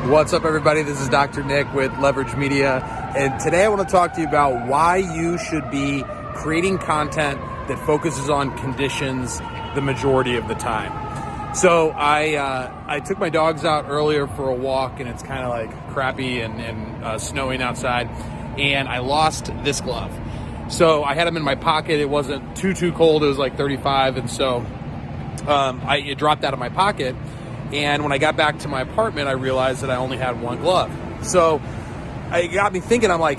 What's up, everybody? This is Dr. Nick with Leverage Media, and today I want to talk to you about why you should be creating content that focuses on conditions the majority of the time. So I took my dogs out earlier for a walk, and it's kind of like crappy and snowing outside, and I lost this glove. So I had them in my pocket. It wasn't too cold. It was like 35, and so it dropped out of my pocket. And when I got back to my apartment, I realized that I only had one glove. So it got me thinking, I'm like,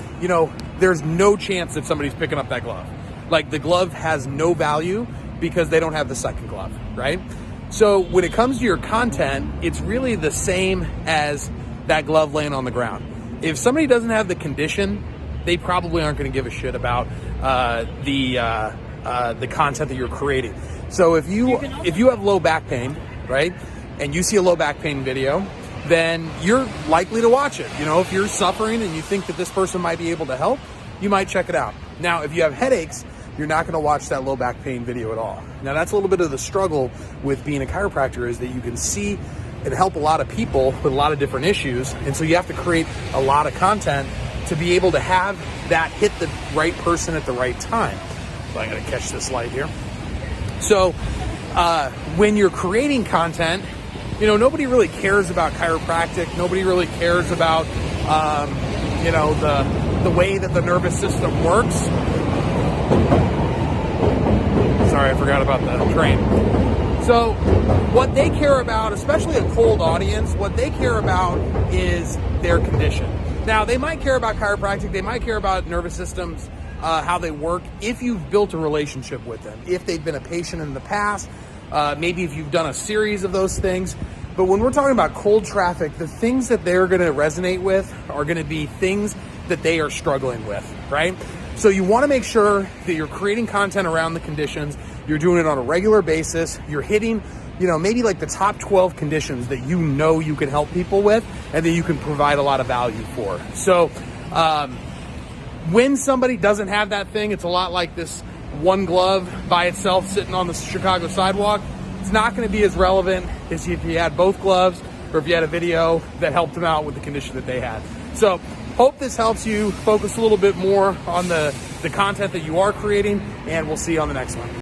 there's no chance that somebody's picking up that glove. Like, the glove has no value because they don't have the second glove, right? So when it comes to your content, it's really the same as that glove laying on the ground. If somebody doesn't have the condition, they probably aren't going to give a shit about the content that you're creating. So if you have low back pain, right, and you see a low back pain video, then you're likely to watch it. If you're suffering and you think that this person might be able to help, you might check it out. Now, if you have headaches, you're not going to watch that low back pain video at all. Now, that's a little bit of the struggle with being a chiropractor, is that you can see and help a lot of people with a lot of different issues. And so you have to create a lot of content to be able to have that hit the right person at the right time. So I got to catch this light here. So when you're creating content, nobody really cares about chiropractic. Nobody really cares about, the way that the nervous system works. Sorry, I forgot about the train. So what they care about, especially a cold audience, what they care about is their condition. Now, they might care about chiropractic. They might care about nervous systems, how they work, if you've built a relationship with them, if they've been a patient in the past, maybe if you've done a series of those things. But when we're talking about cold traffic, the things that they're going to resonate with are going to be things that they are struggling with, right? So you want to make sure that you're creating content around the conditions. You're doing it on a regular basis. You're hitting, maybe like the top 12 conditions that you can help people with and that you can provide a lot of value for. So when somebody doesn't have that thing, it's a lot like this one glove by itself sitting on the Chicago sidewalk. It's not going to be as relevant as if you had both gloves or if you had a video that helped them out with the condition that they had. So hope this helps you focus a little bit more on the content that you are creating, and we'll see you on the next one.